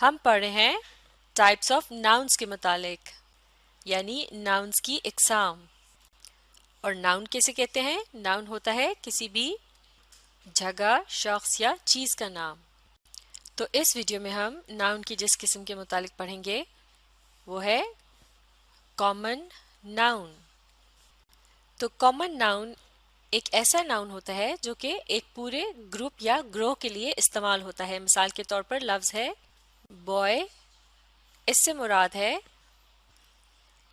हम पढ़ रहे हैं टाइप्स ऑफ नाउन्स के मुतालिक, यानी नाउन्स की इकसाम। और नाउन कैसे कहते हैं? नाउन होता है किसी भी जगह, शख्स या चीज़ का नाम। तो इस वीडियो में हम नाउन की जिस किस्म के मुतालिक पढ़ेंगे वो है कॉमन नाउन। तो कॉमन नाउन एक ऐसा नाउन होता है जो कि एक पूरे ग्रुप या ग्रोह के लिए इस्तेमाल होता है। मिसाल के तौर पर लफ्ज़ है बॉय, इससे मुराद है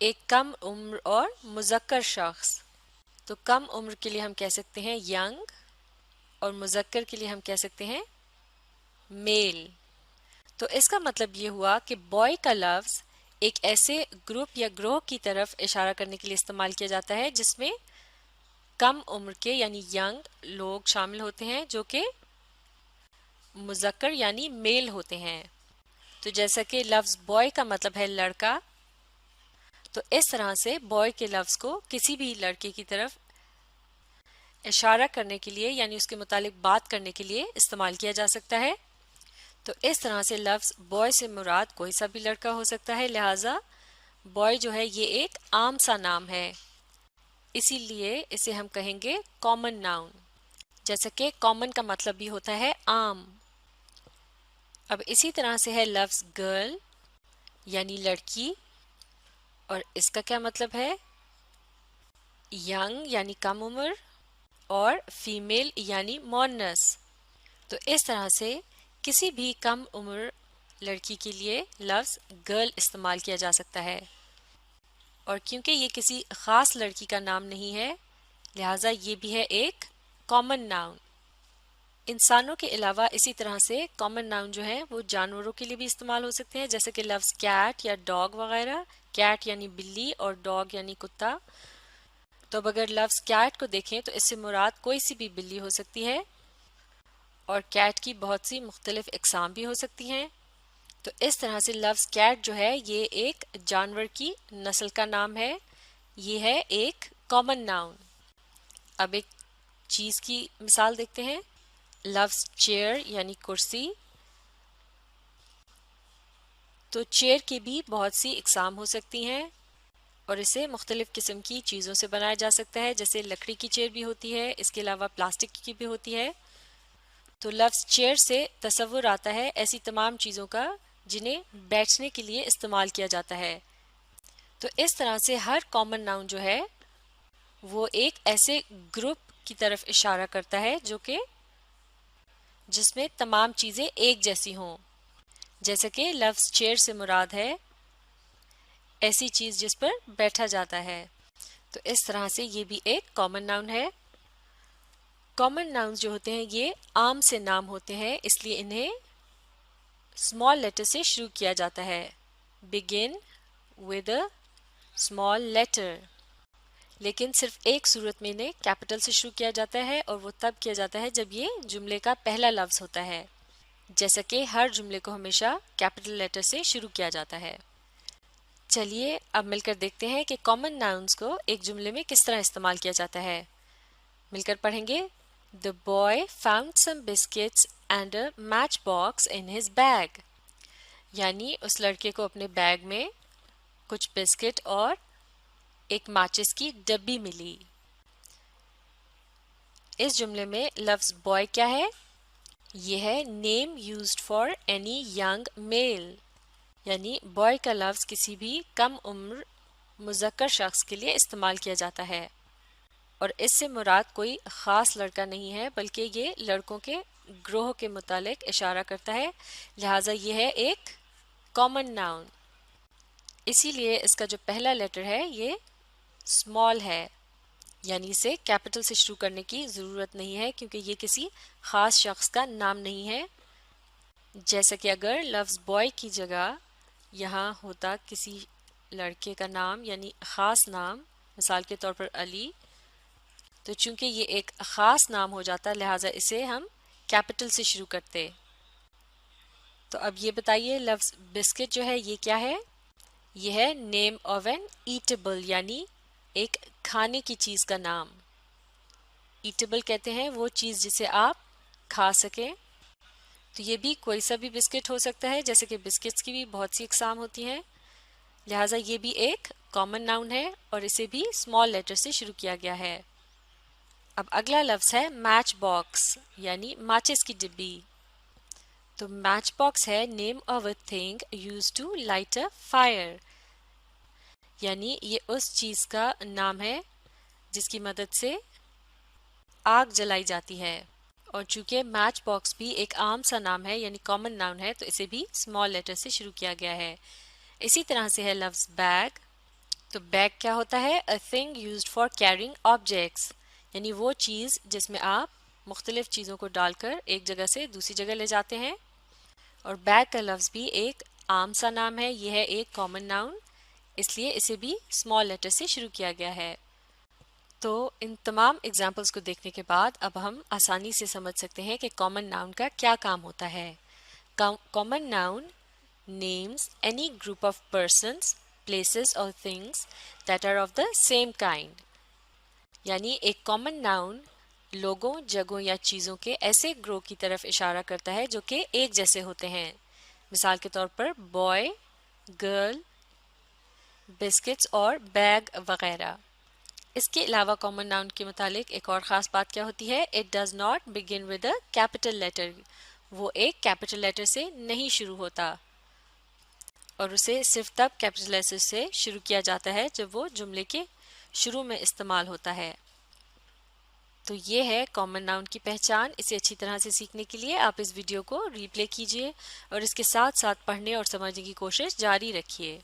एक कम उम्र और मुज़क्कर शख्स। तो कम उम्र के लिए हम कह सकते हैं यंग और मुज़क्कर के लिए हम कह सकते हैं मेल। तो इसका मतलब ये हुआ कि बॉय का लफ्ज़ एक ऐसे ग्रुप या ग्रोह की तरफ इशारा करने के लिए इस्तेमाल किया जाता है जिसमें कम उम्र के यानी यंग लोग शामिल होते हैं जो कि मुज़क्कर यानी मेल होते हैं। तो जैसा कि लफ्ज़ बॉय का मतलब है लड़का, तो इस तरह से बॉय के लफ्ज़ को किसी भी लड़के की तरफ इशारा करने के लिए यानी उसके मुतालिक बात करने के लिए इस्तेमाल किया जा सकता है। तो इस तरह से लफ्ज़ बॉय से मुराद कोई सा भी लड़का हो सकता है, लिहाजा बॉय जो है ये एक आम सा नाम है, इसीलिए इसे हम कहेंगे कॉमन नाउन। जैसा कि कॉमन का मतलब भी होता है आम। अब इसी तरह से है लफ्ज़ गर्ल यानी लड़की, और इसका क्या मतलब है? यंग यानी कम उम्र और फीमेल यानी मोनस। तो इस तरह से किसी भी कम उम्र लड़की के लिए लफ्ज़ गर्ल इस्तेमाल किया जा सकता है। और क्योंकि ये किसी ख़ास लड़की का नाम नहीं है, लिहाजा ये भी है एक कॉमन नाउन। इंसानों के अलावा इसी तरह से कॉमन नाउन जो है वो जानवरों के लिए भी इस्तेमाल हो सकते हैं, जैसे कि लफ्ज़ कैट या डॉग वगैरह। कैट यानी बिल्ली और डॉग यानी कुत्ता। तो अब अगर लफ्ज़ कैट को देखें तो इससे मुराद कोई सी भी बिल्ली हो सकती है, और कैट की बहुत सी मुख्तलिफ इकसाम भी हो सकती हैं। तो इस तरह से लफ्ज़ कैट जो है ये एक जानवर की नस्ल का नाम है, ये है एक कॉमन नाउन। अब एक चीज़ की मिसाल देखते हैं। लफ्ज़ चेयर यानी कुर्सी, तो चेयर की भी बहुत सी इकसाम हो सकती हैं और इसे मुख्तलिफ किस्म की चीज़ों से बनाया जा सकता है, जैसे लकड़ी की चेयर भी होती है, इसके अलावा प्लास्टिक की भी होती है। तो लफ्ज़ चेयर से तसव्वुर आता है ऐसी तमाम चीज़ों का जिन्हें बैठने के लिए इस्तेमाल किया जाता है। तो इस तरह से हर कॉमन नाउन जो है वो एक ऐसे ग्रुप की तरफ इशारा करता है जो कि जिसमें तमाम चीज़ें एक जैसी हों। जैसे कि लफ्ज़ चेयर से मुराद है ऐसी चीज़ जिस पर बैठा जाता है। तो इस तरह से ये भी एक कॉमन नाउन है। कॉमन नाउन्स जो होते हैं ये आम से नाम होते हैं, इसलिए इन्हें स्मॉल लेटर से शुरू किया जाता है। Begin with a small letter. लेकिन सिर्फ एक सूरत में इन्हें कैपिटल से शुरू किया जाता है, और वो तब किया जाता है जब ये जुमले का पहला लफ्ज़ होता है, जैसा कि हर जुमले को हमेशा कैपिटल लेटर से शुरू किया जाता है। चलिए अब मिलकर देखते हैं कि कॉमन नाउन्स को एक जुमले में किस तरह इस्तेमाल किया जाता है। मिलकर पढ़ेंगे। The boy found some biscuits and a match box in his bag. यानी उस लड़के को अपने बैग में कुछ बिस्किट और एक माचिस की डब्बी मिली। इस जुमले में लफ्ज़ बॉय क्या है? ये है name used for any young mail, यानी बॉय का लफ्ज़ किसी भी कम उम्र मुज़क्कर शख्स के लिए इस्तेमाल किया जाता है, और इससे मुराद कोई ख़ास लड़का नहीं है बल्कि ये लड़कों के ग्रोह के मुतालिक इशारा करता है, लिहाजा ये है एक कॉमन नाउन। इसीलिए इसका जो पहला लेटर है ये स्मॉल है, यानी इसे कैपिटल से शुरू करने की ज़रूरत नहीं है क्योंकि ये किसी ख़ास शख्स का नाम नहीं है। जैसा कि अगर लफ्ज़ बॉय की जगह यहाँ होता किसी लड़के का नाम यानी ख़ास नाम, मिसाल के तौर पर अली, तो चूंकि ये एक ख़ास नाम हो जाता लिहाजा इसे हम कैपिटल से शुरू करते। तो अब ये बताइए लफ्ज़ बिस्किट जो है ये क्या है? ये है नेम ऑफ एन ईटेबल, यानी एक खाने की चीज़ का नाम। ईटेबल कहते हैं वो चीज़ जिसे आप खा सकें। تو یہ بھی کوئی سا بھی بسکٹ ہو سکتا ہے، جیسے کہ بسکٹس کی بھی بہت سی اقسام ہوتی ہیں، لہٰذا یہ بھی ایک کامن ناؤن ہے اور اسے بھی اسمال لیٹر سے شروع کیا گیا ہے۔ اب اگلا لفظ ہے میچ باکس یعنی ماچس کی ڈبی۔ تو میچ باکس ہے name of a thing use to light a fire, یعنی یہ اس چیز کا نام ہے جس کی مدد سے آگ جلائی جاتی ہے، اور چونکہ میچ باکس بھی ایک عام سا نام ہے یعنی کامن ناؤن ہے تو اسے بھی اسمال لیٹر سے شروع کیا گیا ہے۔ اسی طرح سے ہے لفظ بیگ۔ تو بیگ کیا ہوتا ہے؟ A thing used for carrying objects, یعنی وہ چیز جس میں آپ مختلف چیزوں کو ڈال کر ایک جگہ سے دوسری جگہ لے جاتے ہیں، اور بیگ کا لفظ بھی ایک عام سا نام ہے، یہ ہے ایک کامن ناؤن، اس لیے اسے بھی اسمال لیٹر سے شروع کیا گیا ہے۔ تو ان تمام اگزامپلس کو دیکھنے کے بعد اب ہم آسانی سے سمجھ سکتے ہیں کہ کامن ناؤن کا کیا کام ہوتا ہے۔ Common noun names any group of persons, places or things that are of the same kind، یعنی ایک کامن ناؤن لوگوں، جگہوں یا چیزوں کے ایسے گروہ کی طرف اشارہ کرتا ہے جو کہ ایک جیسے ہوتے ہیں، مثال کے طور پر بوائے، گرل، بسکٹس اور بیگ وغیرہ۔ اس کے علاوہ کامن ناؤن کے متعلق ایک اور خاص بات کیا ہوتی ہے؟ It does not begin with a capital letter, وہ ایک کیپٹل لیٹر سے نہیں شروع ہوتا، اور اسے صرف تب کیپٹل لیٹر سے شروع کیا جاتا ہے جب وہ جملے کے شروع میں استعمال ہوتا ہے۔ تو یہ ہے کامن ناؤن کی پہچان۔ اسے اچھی طرح سے سیکھنے کے لیے آپ اس ویڈیو کو ری پلے کیجئے اور اس کے ساتھ ساتھ پڑھنے اور سمجھنے کی کوشش جاری رکھیے۔